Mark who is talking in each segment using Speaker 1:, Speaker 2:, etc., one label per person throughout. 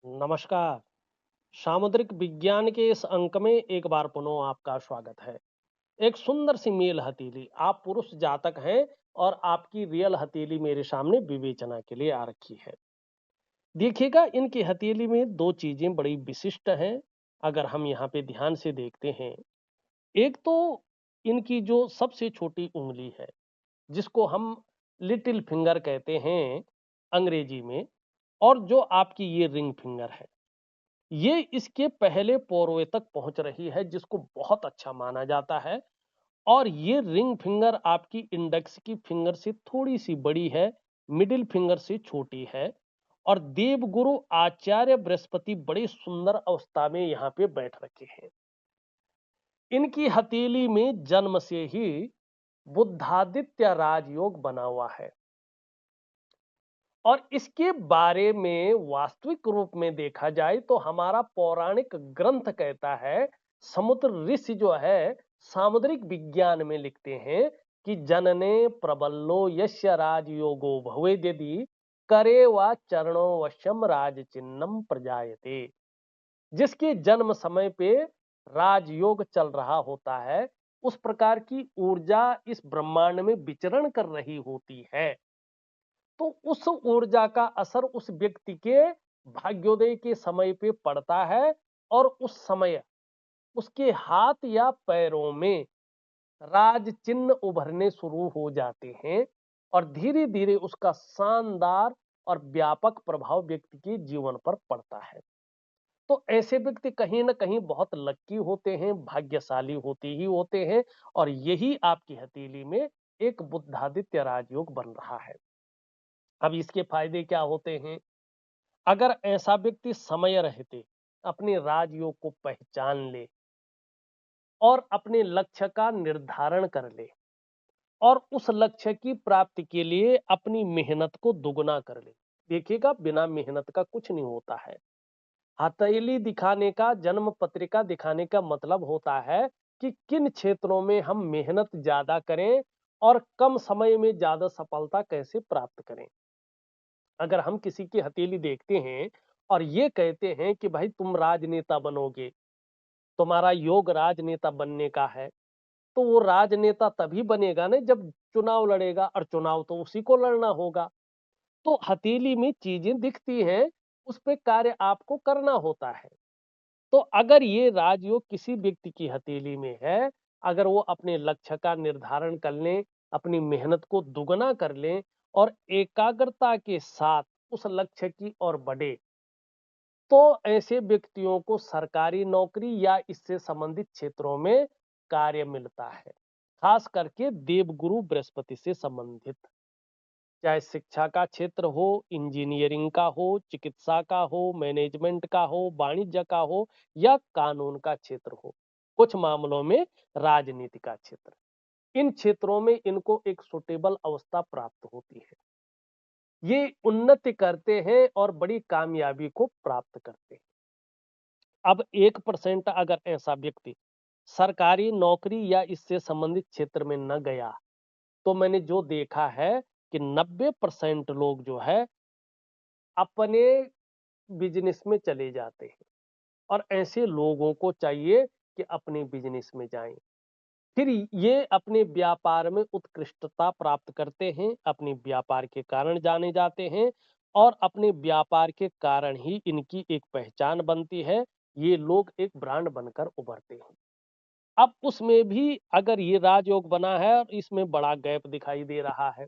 Speaker 1: नमस्कार। सामुद्रिक विज्ञान के इस अंक में एक बार पुनः आपका स्वागत है। एक सुंदर सी मेल हथेली, आप पुरुष जातक हैं और आपकी रियल हथेली मेरे सामने विवेचना के लिए आ रखी है। देखिएगा, इनकी हथेली में दो चीजें बड़ी विशिष्ट हैं। अगर हम यहाँ पे ध्यान से देखते हैं, एक तो इनकी जो सबसे छोटी उंगली है, जिसको हम लिटिल फिंगर कहते हैं अंग्रेजी में, और जो आपकी ये रिंग फिंगर है, ये इसके पहले पोरवे तक पहुंच रही है, जिसको बहुत अच्छा माना जाता है। और ये रिंग फिंगर आपकी इंडेक्स की फिंगर से थोड़ी सी बड़ी है, मिडिल फिंगर से छोटी है। और देवगुरु आचार्य बृहस्पति बड़े सुंदर अवस्था में यहाँ पे बैठ रखे हैं। इनकी हथेली में जन्म से ही बुद्धादित्य राजयोग बना हुआ है। और इसके बारे में वास्तविक रूप में देखा जाए तो हमारा पौराणिक ग्रंथ कहता है, समुद्र ऋषि जो है सामुद्रिक विज्ञान में लिखते हैं कि जनने प्रबल्लो यस्य राजयोगो भवेद्यदि करे वा चरणो वश्यम राज चिन्हम प्रजायते। जिसके जन्म समय पे राजयोग चल रहा होता है, उस प्रकार की ऊर्जा इस ब्रह्मांड में विचरण कर रही होती है, तो उस ऊर्जा का असर उस व्यक्ति के भाग्योदय के समय पे पड़ता है। और उस समय उसके हाथ या पैरों में राज चिन्ह उभरने शुरू हो जाते हैं और धीरे धीरे उसका शानदार और व्यापक प्रभाव व्यक्ति के जीवन पर पड़ता है। तो ऐसे व्यक्ति कहीं ना कहीं बहुत लक्की होते हैं, भाग्यशाली होते ही होते हैं। और यही आपकी हथेली में एक बुद्धादित्य राजयोग बन रहा है। अब इसके फायदे क्या होते हैं? अगर ऐसा व्यक्ति समय रहते अपने राजयोग को पहचान ले और अपने लक्ष्य का निर्धारण कर ले और उस लक्ष्य की प्राप्ति के लिए अपनी मेहनत को दुगना कर ले। देखिएगा, बिना मेहनत का कुछ नहीं होता है। हथेली दिखाने का, जन्म पत्रिका दिखाने का मतलब होता है कि किन क्षेत्रों में हम मेहनत ज्यादा करें और कम समय में ज्यादा सफलता कैसे प्राप्त करें। अगर हम किसी की हथेली देखते हैं और ये कहते हैं कि भाई तुम राजनेता बनोगे, तुम्हारा योग राजनेता बनने का है, तो वो राजनेता तभी बनेगा ना जब चुनाव लड़ेगा, और चुनाव तो उसी को लड़ना होगा। तो हथेली में चीजें दिखती हैं, उस पे कार्य आपको करना होता है। तो अगर ये राजयोग किसी व्यक्ति की हथेली में है, अगर वो अपने लक्ष्य का निर्धारण कर लें, अपनी मेहनत को दुगना कर लें और एकाग्रता के साथ उस लक्ष्य की ओर बढ़े, तो ऐसे व्यक्तियों को सरकारी नौकरी या इससे संबंधित क्षेत्रों में कार्य मिलता है, खास करके देवगुरु बृहस्पति से संबंधित। चाहे शिक्षा का क्षेत्र हो, इंजीनियरिंग का हो, चिकित्सा का हो, मैनेजमेंट का हो, वाणिज्य का हो या कानून का क्षेत्र हो, कुछ मामलों में राजनीति का क्षेत्र, इन क्षेत्रों में इनको एक सुटेबल अवस्था प्राप्त होती है। ये उन्नति करते हैं और बड़ी कामयाबी को प्राप्त करते हैं। अब 1% अगर ऐसा व्यक्ति सरकारी नौकरी या इससे संबंधित क्षेत्र में न गया, तो मैंने जो देखा है कि 90% लोग जो है अपने बिजनेस में चले जाते हैं। और ऐसे लोगों को चाहिए कि अपने बिजनेस में जाएं, फिर ये अपने व्यापार में उत्कृष्टता प्राप्त करते हैं, अपने व्यापार के कारण जाने जाते हैं और अपने व्यापार के कारण ही इनकी एक पहचान बनती है। ये लोग एक ब्रांड बनकर उभरते हैं। अब उसमें भी अगर ये राजयोग बना है और इसमें बड़ा गैप दिखाई दे रहा है,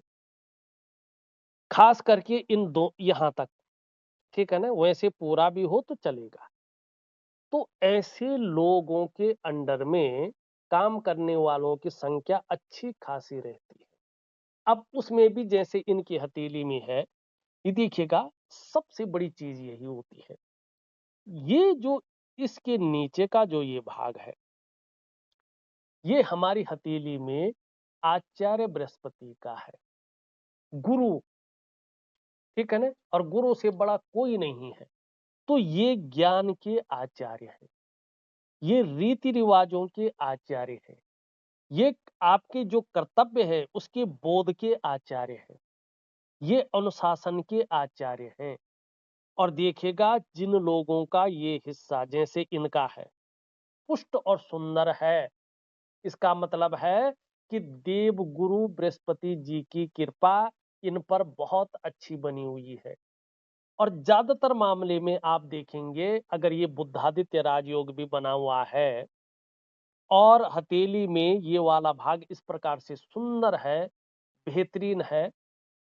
Speaker 1: खास करके इन दो यहां तक, ठीक है ना, वैसे पूरा भी हो तो चलेगा। तो ऐसे लोगों के अंडर में काम करने वालों की संख्या अच्छी खासी रहती है। अब उसमें भी जैसे इनकी हथेली में है, ये देखिएगा, सबसे बड़ी चीज यही होती है, ये जो इसके नीचे का जो ये भाग है, ये हमारी हथेली में आचार्य बृहस्पति का है, गुरु, ठीक है ना, और गुरु से बड़ा कोई नहीं है। तो ये ज्ञान के आचार्य है, ये रीति रिवाजों के आचार्य है, ये आपके जो कर्तव्य है उसके बोध के आचार्य हैं, ये अनुशासन के आचार्य हैं। और देखिएगा जिन लोगों का ये हिस्सा जैसे इनका है, पुष्ट और सुंदर है, इसका मतलब है कि देवगुरु बृहस्पति जी की कृपा इन पर बहुत अच्छी बनी हुई है। और ज्यादातर मामले में आप देखेंगे अगर ये बुद्धादित्य राजयोग भी बना हुआ है और हथेली में ये वाला भाग इस प्रकार से सुंदर है, बेहतरीन है,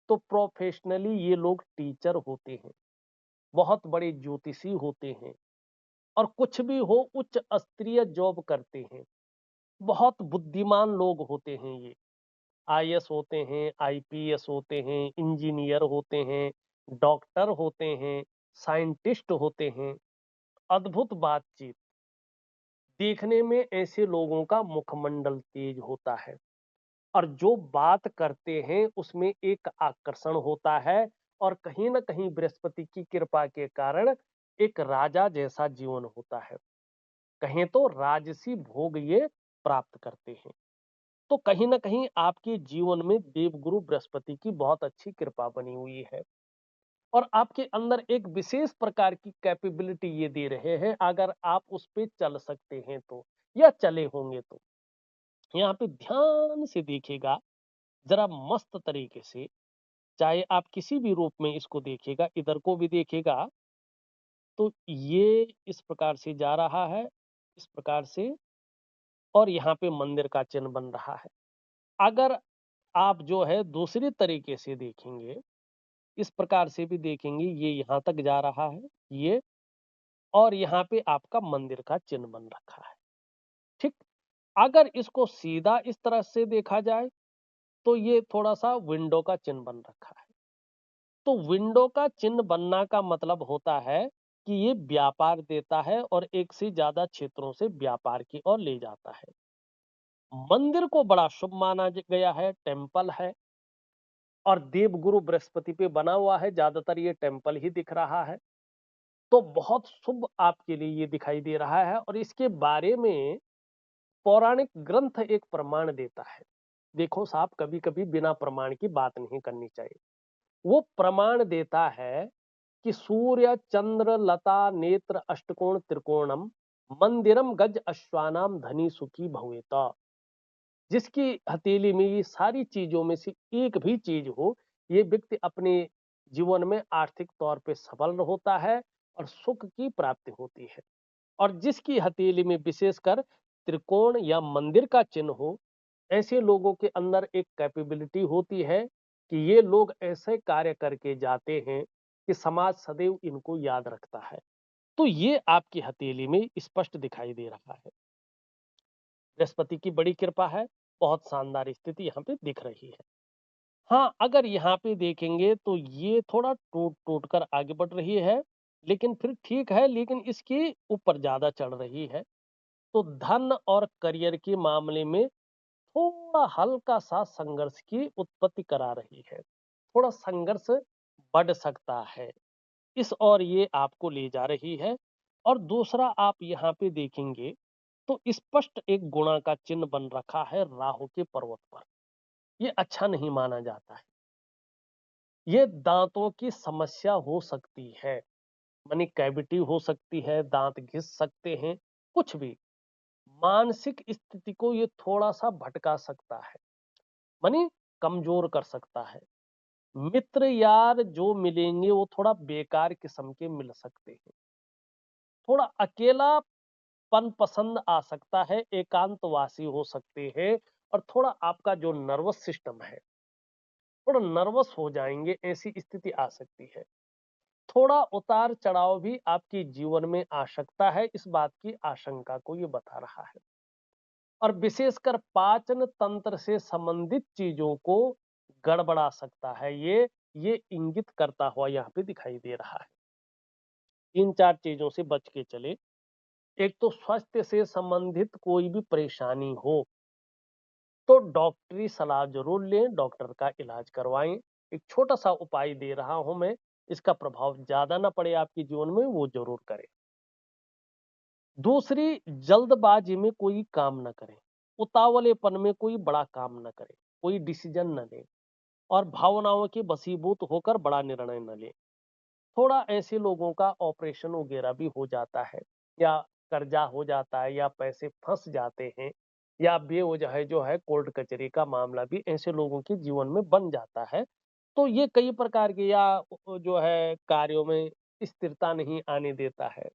Speaker 1: तो प्रोफेशनली ये लोग टीचर होते हैं, बहुत बड़े ज्योतिषी होते हैं और कुछ भी हो उच्च स्तरीय जॉब करते हैं। बहुत बुद्धिमान लोग होते हैं ये। आईएएस होते हैं, आईपीएस होते हैं, इंजीनियर होते हैं, डॉक्टर होते हैं, साइंटिस्ट होते हैं। अद्भुत बातचीत। देखने में ऐसे लोगों का मुखमंडल तेज होता है और जो बात करते हैं उसमें एक आकर्षण होता है और कहीं ना कहीं बृहस्पति की कृपा के कारण एक राजा जैसा जीवन होता है। कहें तो राजसी भोग ये प्राप्त करते हैं। तो कहीं ना कहीं आपके जीवन में देवगुरु बृहस्पति की बहुत अच्छी कृपा बनी हुई है और आपके अंदर एक विशेष प्रकार की कैपेबिलिटी ये दे रहे हैं अगर आप उस पे चल सकते हैं तो या चले होंगे तो। यहाँ पे ध्यान से देखिएगा जरा मस्त तरीके से, चाहे आप किसी भी रूप में इसको देखिएगा, इधर को भी देखिएगा तो ये इस प्रकार से जा रहा है, इस प्रकार से, और यहाँ पे मंदिर का चिन्ह बन रहा है। अगर आप जो है दूसरी तरीके से देखेंगे, इस प्रकार से भी देखेंगे, ये यहाँ तक जा रहा है, ये, और यहाँ पे आपका मंदिर का चिन्ह बन रखा है। ठीक। अगर इसको सीधा इस तरह से देखा जाए तो ये थोड़ा सा विंडो का चिन्ह बन रखा है। तो विंडो का चिन्ह बनना का मतलब होता है कि ये व्यापार देता है और एक से ज्यादा क्षेत्रों से व्यापार की ओर ले जाता है। मंदिर को बड़ा शुभ माना गया है, टेम्पल है और देवगुरु बृहस्पति पे बना हुआ है, ज्यादातर ये टेम्पल ही दिख रहा है। तो बहुत शुभ आपके लिए ये दिखाई दे रहा है और इसके बारे में पौराणिक ग्रंथ एक प्रमाण देता है। देखो साहब, कभी कभी बिना प्रमाण की बात नहीं करनी चाहिए। वो प्रमाण देता है कि सूर्य चंद्र लता नेत्र अष्टकोण त्रिकोणम मंदिरम गज अश्वानाम धनी सुखी भवेता। जिसकी हथेली में ये सारी चीजों में से एक भी चीज हो, ये व्यक्ति अपने जीवन में आर्थिक तौर पे सफल होता है और सुख की प्राप्ति होती है। और जिसकी हथेली में विशेषकर त्रिकोण या मंदिर का चिन्ह हो, ऐसे लोगों के अंदर एक कैपेबिलिटी होती है कि ये लोग ऐसे कार्य करके जाते हैं कि समाज सदैव इनको याद रखता है। तो ये आपकी हथेली में स्पष्ट दिखाई दे रहा है। बृहस्पति की बड़ी कृपा है, बहुत शानदार स्थिति यहाँ पे दिख रही है। हाँ, अगर यहाँ पे देखेंगे तो ये थोड़ा टूट टूट कर आगे बढ़ रही है, लेकिन फिर ठीक है, लेकिन इसके ऊपर ज्यादा चढ़ रही है। तो धन और करियर के मामले में थोड़ा हल्का सा संघर्ष की उत्पत्ति करा रही है। थोड़ा संघर्ष बढ़ सकता है, इस ओर ये आपको ले जा रही है। और दूसरा आप यहाँ पे देखेंगे तो स्पष्ट एक गुणा का चिन्ह बन रखा है राहु के पर्वत पर। ये अच्छा नहीं माना जाता है। ये दांतों की समस्या हो सकती है, मानी कैविटी हो सकती है, दांत घिस सकते हैं, कुछ भी। मानसिक स्थिति को ये थोड़ा सा भटका सकता है, मानी कमजोर कर सकता है। मित्र यार जो मिलेंगे वो थोड़ा बेकार किस्म के मिल सकते हैं। थोड़ा अकेलापन पसंद आ सकता है, एकांतवासी हो सकते हैं और थोड़ा आपका जो नर्वस सिस्टम है, थोड़ा नर्वस हो जाएंगे, ऐसी स्थिति आ सकती है। थोड़ा उतार चढ़ाव भी आपके जीवन में आ सकता है, इस बात की आशंका को ये बता रहा है। और विशेषकर पाचन तंत्र से संबंधित चीजों को गड़बड़ा सकता है, ये इंगित करता हुआ यहाँ पे दिखाई दे रहा है। इन चार चीजों से बच के चले। एक तो स्वास्थ्य से संबंधित कोई भी परेशानी हो तो डॉक्टरी सलाह जरूर लें, डॉक्टर का इलाज करवाएं। एक छोटा सा उपाय दे रहा हूं मैं, इसका प्रभाव ज्यादा ना पड़े आपके जीवन में, वो जरूर करें। दूसरी, जल्दबाजी में कोई काम न करें, उतावलेपन में कोई बड़ा काम न करें, कोई डिसीजन न लें और भावनाओं के वशीभूत होकर बड़ा निर्णय न लें। थोड़ा ऐसे लोगों का ऑपरेशन वगैरह भी हो जाता है, या कर्जा हो जाता है, या पैसे फंस जाते हैं, या बेवजह जो है कोर्ट कचहरी का मामला भी ऐसे लोगों के जीवन में बन जाता है। तो ये कई प्रकार के, या जो है कार्यों में स्थिरता नहीं आने देता है,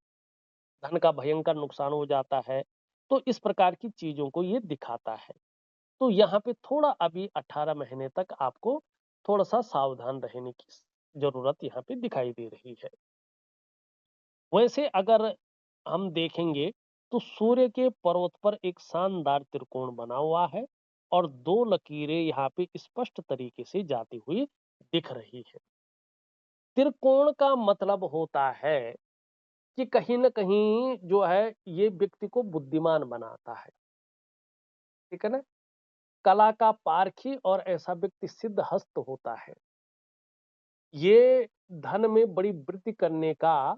Speaker 1: धन का भयंकर नुकसान हो जाता है। तो इस प्रकार की चीजों को ये दिखाता है। तो यहाँ पे थोड़ा अभी 18 महीने तक आपको थोड़ा-सा सावधान रहने की ज़रूरत यहाँ पे दिखाई दे रही है। वैसे अगर हम देखेंगे तो सूर्य के पर्वत पर एक शानदार त्रिकोण बना हुआ है, और 2 लकीरें यहाँ पे स्पष्ट तरीके से जाती हुई दिख रही है। त्रिकोण का मतलब होता है कि कहीं न कहीं जो है ये व्यक्ति को बुद्धिमान बनाता है। ठीक है ना? कला का पारखी और ऐसा व्यक्ति सिद्धहस्त होता है। ये धन में बड़ी वृद्धि करने का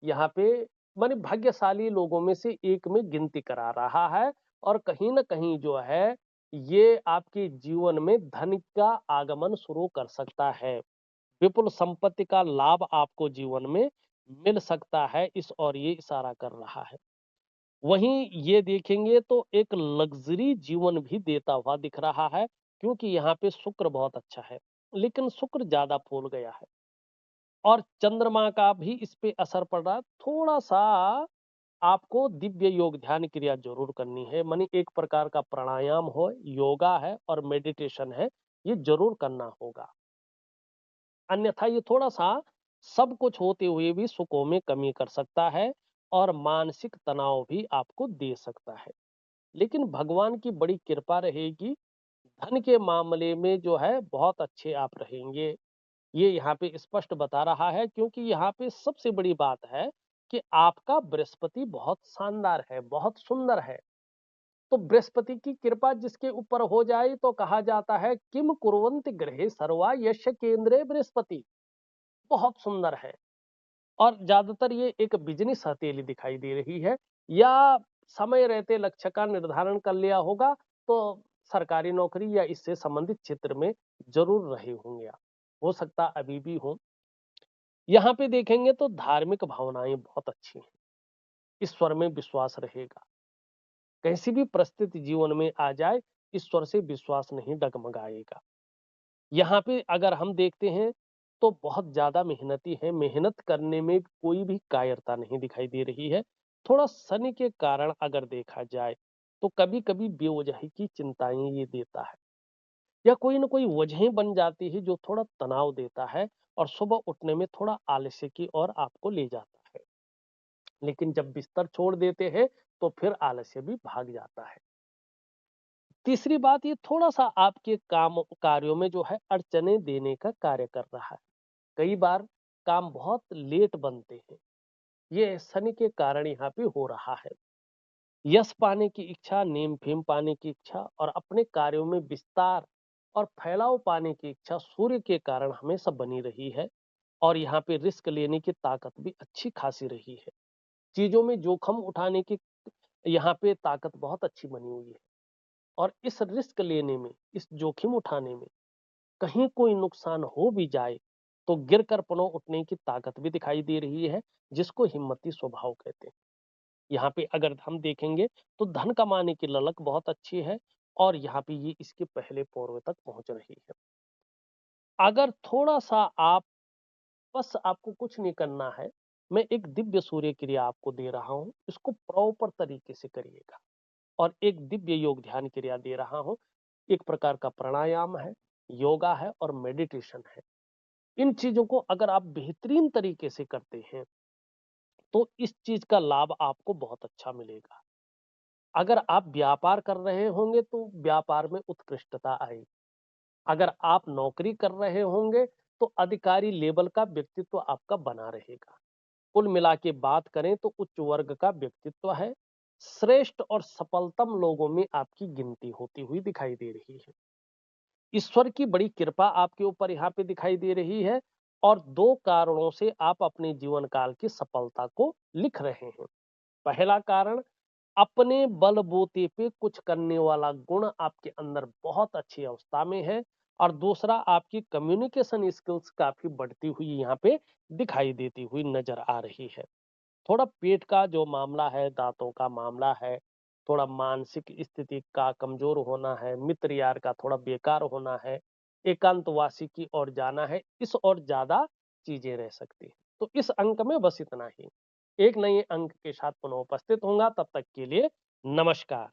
Speaker 1: यहाँ पे माने भाग्यशाली लोगों में से एक में गिनती करा रहा है, और कहीं न कहीं जो है ये आपके जीवन में धन का आगमन शुरू कर सकता है। विपुल संपत्ति का लाभ आपको जीवन में मिल सकता है, इस ओर ये इशारा कर रहा है। वहीं ये देखेंगे तो एक लग्ज़री जीवन भी देता हुआ दिख रहा है, क्योंकि यहाँ पे शुक्र बहुत अच्छा है, लेकिन शुक्र ज़्यादा फूल गया है। और चंद्रमा का भी इस पे असर पड़ रहा है। थोड़ा-सा आपको दिव्य योग ध्यान क्रिया ज़रूर करनी है, माने एक प्रकार का प्राणायाम हो, योगा है और मेडिटेशन है, ये ज़रूर करना होगा। अन्यथा ये थोड़ा-सा सब कुछ होते हुए भी सुखों में कमी कर सकता है, और मानसिक तनाव भी आपको दे सकता है। लेकिन भगवान की बड़ी कृपा रहेगी, धन के मामले में जो है बहुत अच्छे आप रहेंगे। ये यहाँ पे स्पष्ट बता रहा है, क्योंकि यहाँ पे सबसे बड़ी बात है कि आपका बृहस्पति बहुत शानदार है, बहुत सुंदर है। तो बृहस्पति की कृपा जिसके ऊपर हो जाए तो कहा जाता है किम कुर्वन्ति गृहे सर्वा यस्य केंद्रे बृहस्पति। बहुत सुंदर है, और ज्यादातर ये एक बिजनेस हथेली दिखाई दे रही है, या समय रहते लक्ष्य का निर्धारण कर लिया होगा, तो सरकारी नौकरी या इससे संबंधित क्षेत्र में जरूर रहे होंगे आप। हो सकता अभी भी हो। यहाँ पे देखेंगे तो धार्मिक भावनाएं बहुत अच्छी हैं, ईश्वर में विश्वास रहेगा। कैसी भी परिस्थिति जीवन में आ जाए, ईश्वर से विश्वास नहीं डगमगाएगा। यहाँ पे अगर हम देखते हैं तो बहुत ज्यादा मेहनती है, मेहनत करने में कोई भी कायरता नहीं दिखाई दे रही है। थोड़ा शनि के कारण अगर देखा जाए तो कभी कभी बेवजह की चिंताएं ये देता है, या कोई ना कोई वजहें बन जाती है जो थोड़ा तनाव देता है, और सुबह उठने में थोड़ा आलस्य की ओर आपको ले जाता है। लेकिन जब बिस्तर छोड़ देते हैं तो फिर आलस्य भी भाग जाता है। तीसरी बात, ये थोड़ा-सा आपके काम कार्यों में जो है अड़चनें देने का कार्य कर रहा है। कई बार काम बहुत लेट बनते हैं। ये शनि के कारण यहाँ पे हो रहा है। यश पाने की इच्छा, नेम-फेम पाने की इच्छा और अपने कार्यों में विस्तार और फैलाव पाने की इच्छा सूर्य के कारण हमेशा बनी रही है, और यहाँ पे रिस्क लेने की ताकत भी अच्छी खासी रही है। चीज़ों में जोखिम उठाने की यहाँ पे ताकत बहुत अच्छी बनी हुई है, और इस रिस्क लेने में, इस जोखिम उठाने में कहीं कोई नुकसान हो भी जाए तो गिरकर पुनः उठने की ताकत भी दिखाई दे रही है, जिसको हिम्मती स्वभाव कहते हैं। यहाँ पे अगर हम देखेंगे तो धन कमाने की ललक बहुत अच्छी है, और यहाँ पे ये इसके पहले पौर्व तक पहुंच रही है। अगर थोड़ा सा आप, बस आपको कुछ नहीं करना है, मैं एक दिव्य सूर्य क्रिया आपको दे रहा हूँ, इसको प्रॉपर तरीके से करिएगा। और एक दिव्य योग ध्यान क्रिया दे रहा हूँ, एक प्रकार का प्राणायाम है, योगा है और मेडिटेशन है। इन चीजों को अगर आप बेहतरीन तरीके से करते हैं तो इस चीज का लाभ आपको बहुत अच्छा मिलेगा। अगर आप व्यापार कर रहे होंगे तो व्यापार में उत्कृष्टता आएगी। अगर आप नौकरी कर रहे होंगे तो अधिकारी लेवल का व्यक्तित्व आपका बना रहेगा। कुल मिला के बात करें तो उच्च वर्ग का व्यक्तित्व है, श्रेष्ठ और सफलतम लोगों में आपकी गिनती होती हुई दिखाई दे रही है। ईश्वर की बड़ी कृपा आपके ऊपर यहाँ पे दिखाई दे रही है, और दो कारणों से आप अपने जीवन काल की सफलता को लिख रहे हैं। पहला कारण, अपने बलबूते पे कुछ करने वाला गुण आपके अंदर बहुत अच्छी अवस्था में है, और दूसरा आपकी कम्युनिकेशन स्किल्स काफ़ी बढ़ती हुई यहाँ पे दिखाई देती हुई नज़र आ रही है। थोड़ा पेट का जो मामला है, दाँतों का मामला है, थोड़ा मानसिक स्थिति का कमज़ोर होना है, मित्र यार का थोड़ा बेकार होना है, एकांतवासी की ओर जाना है, इस और ज़्यादा चीज़ें रह सकती हैं। तो इस अंक में बस इतना ही। एक नए अंक के साथ पुनः उपस्थित होऊँगा, तब तक के लिए नमस्कार।